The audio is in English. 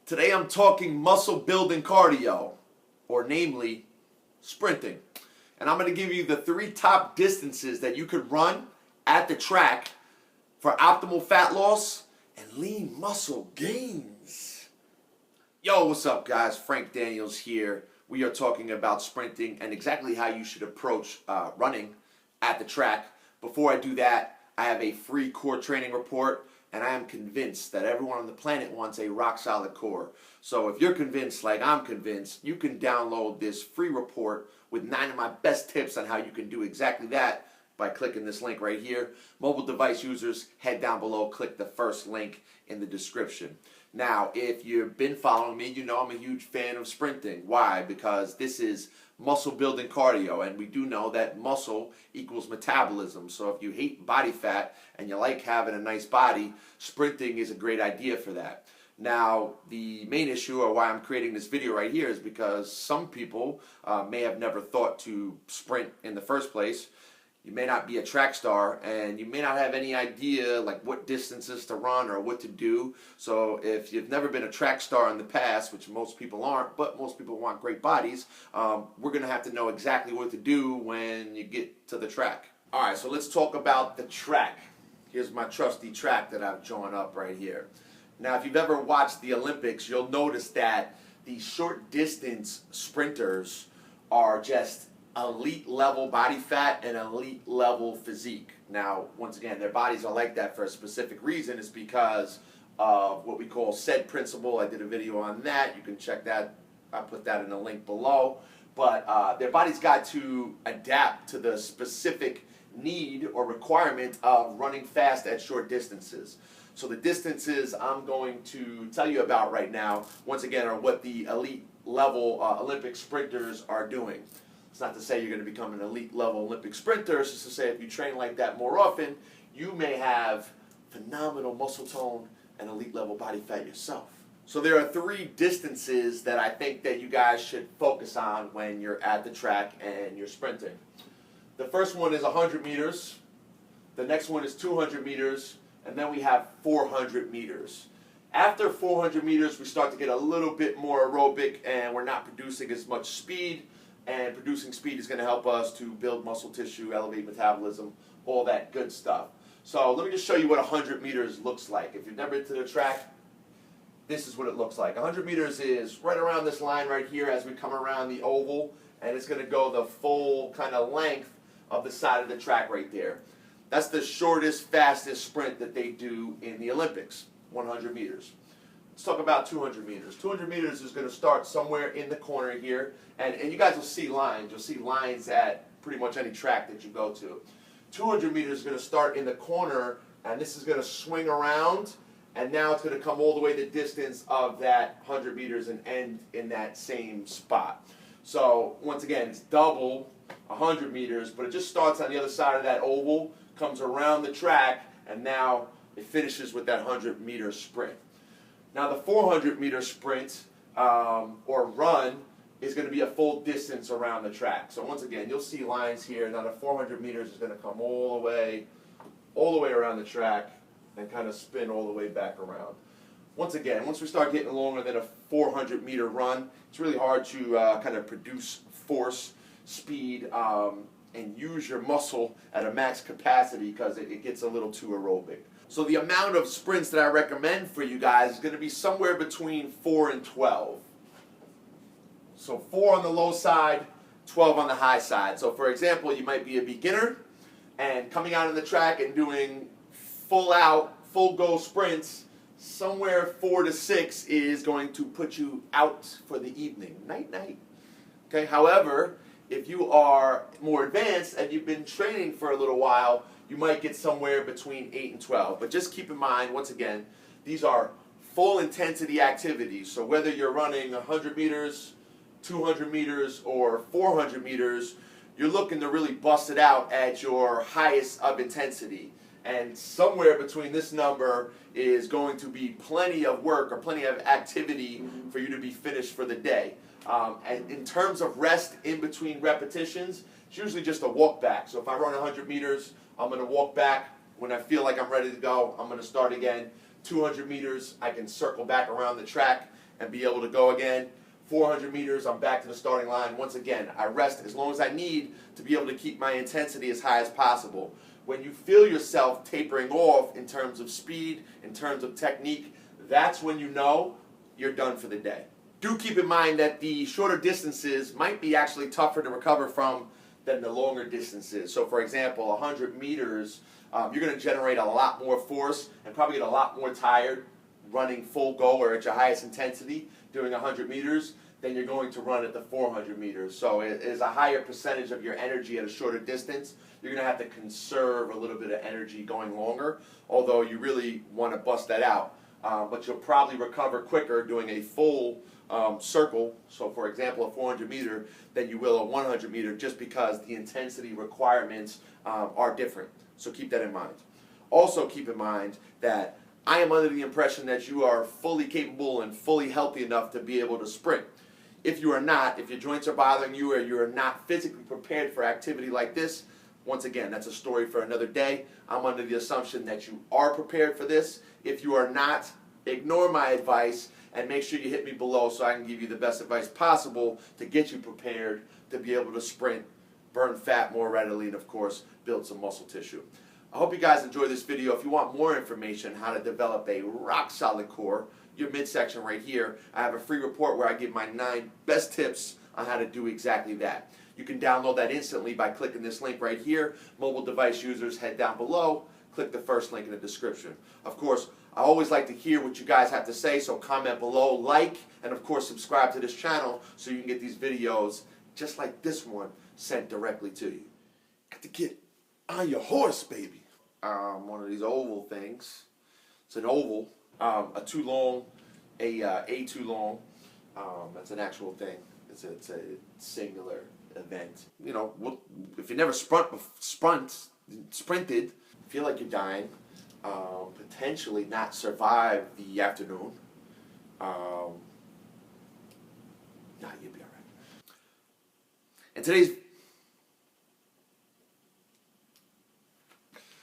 Today I'm talking muscle building cardio, or namely, sprinting. And I'm going to give you the 3 top distances that you could run at the track for optimal fat loss and lean muscle gains. Yo, what's up guys? Frank Daniels here. We are talking about sprinting and exactly how you should approach running at the track. Before I do that, I have a free core training report, and I am convinced that everyone on the planet wants a rock solid core. So if you're convinced like I'm convinced, you can download this free report with 9 of my best tips on how you can do exactly that by clicking this link right here. Mobile device users, head down below, click the first link in the description. Now, if you've been following me, you know I'm a huge fan of sprinting. Why? Because this is muscle building cardio, and we do know that muscle equals metabolism. So if you hate body fat and you like having a nice body, sprinting is a great idea for that. Now, the main issue, or why I'm creating this video right here, is because some people may have never thought to sprint in the first place. You may not be a track star, and you may not have any idea like what distances to run or what to do. So if you've never been a track star in the past, which most people aren't, but most people want great bodies, we're going to have to know exactly what to do when you get to the track. All right, so let's talk about the track. Here's my trusty track that I've drawn up right here. Now, if you've ever watched the Olympics, you'll notice that the short distance sprinters are just elite level body fat and elite level physique. Now, once again, their bodies are like that for a specific reason. It's because of what we call SAID principle. I did a video on that. You can check that. I'll put that in the link below. But their bodies got to adapt to the specific need or requirement of running fast at short distances. So the distances I'm going to tell you about right now, once again, are what the elite level Olympic sprinters are doing. It's not to say you're going to become an elite level Olympic sprinter. It's just to say if you train like that more often, you may have phenomenal muscle tone and elite level body fat yourself. So there are 3 distances that I think that you guys should focus on when you're at the track and you're sprinting. The first one is 100 meters. The next one is 200 meters. And then we have 400 meters. After 400 meters, we start to get a little bit more aerobic, and we're not producing as much speed. And producing speed is going to help us to build muscle tissue, elevate metabolism, all that good stuff. So let me just show you what 100 meters looks like. If you've never been to the track, this is what it looks like. 100 meters is right around this line right here as we come around the oval, and it's going to go the full kind of length of the side of the track right there. That's the shortest, fastest sprint that they do in the Olympics, 100 meters. Let's talk about 200 meters. 200 meters is going to start somewhere in the corner here, and you guys will see lines. You'll see lines at pretty much any track that you go to. 200 meters is going to start in the corner, and this is going to swing around, and now it's going to come all the way the distance of that 100 meters and end in that same spot. So once again, it's double 100 meters, but it just starts on the other side of that oval, comes around the track, and now it finishes with that 100-meter sprint. Now the 400-meter sprint or run is going to be a full distance around the track. So once again, you'll see lines here. Now the 400 meters is going to come all the way around the track and kind of spin all the way back around. Once again, once we start getting longer than a 400-meter run, it's really hard to kind of produce force, speed, and use your muscle at a max capacity because it gets a little too aerobic. So the amount of sprints that I recommend for you guys is going to be somewhere between 4 and 12. So 4 on the low side, 12 on the high side. So for example, you might be a beginner and coming out on the track and doing full out, full go sprints. Somewhere 4 to 6 is going to put you out for the evening. Night, night. Okay. However, if you are more advanced and you've been training for a little while, you might get somewhere between 8 and 12. But just keep in mind, once again, these are full intensity activities. So whether you're running 100 meters, 200 meters, or 400 meters, you're looking to really bust it out at your highest of intensity. And somewhere between this number is going to be plenty of work or plenty of activity for you to be finished for the day. And in terms of rest in between repetitions, it's usually just a walk back. So if I run 100 meters, I'm going to walk back. When I feel like I'm ready to go, I'm going to start again. 200 meters, I can circle back around the track and be able to go again. 400 meters, I'm back to the starting line. Once again, I rest as long as I need to be able to keep my intensity as high as possible. When you feel yourself tapering off in terms of speed, in terms of technique, that's when you know you're done for the day. Do keep in mind that the shorter distances might be actually tougher to recover from than the longer distances. So for example, 100 meters, you're going to generate a lot more force and probably get a lot more tired running full go or at your highest intensity doing 100 meters than you're going to run at the 400 meters. So it is a higher percentage of your energy at a shorter distance. You're going to have to conserve a little bit of energy going longer, although you really want to bust that out. But you'll probably recover quicker doing a full circle, so for example a 400 meter, than you will a 100 meter, just because the intensity requirements are different. So keep that in mind. Also keep in mind that I am under the impression that you are fully capable and fully healthy enough to be able to sprint. If you are not, if your joints are bothering you or you are not physically prepared for activity like this, once again, that's a story for another day. I'm under the assumption that you are prepared for this. If you are not, ignore my advice and make sure you hit me below so I can give you the best advice possible to get you prepared to be able to sprint, burn fat more readily, and of course, build some muscle tissue. I hope you guys enjoyed this video. If you want more information on how to develop a rock-solid core, your midsection right here, I have a free report where I give my 9 best tips on how to do exactly that. You can download that instantly by clicking this link right here. Mobile device users, head down below, click the first link in the description. Of course, I always like to hear what you guys have to say, so comment below, like, and of course subscribe to this channel so you can get these videos just like this one sent directly to you. Got to get on your horse, baby. One of these oval things. It's an oval, a too long, a too long. That's an actual thing. It's a singular event. You know, if you never sprinted, feel like you're dying, potentially not survive the afternoon. Nah, you'll be all right. And today's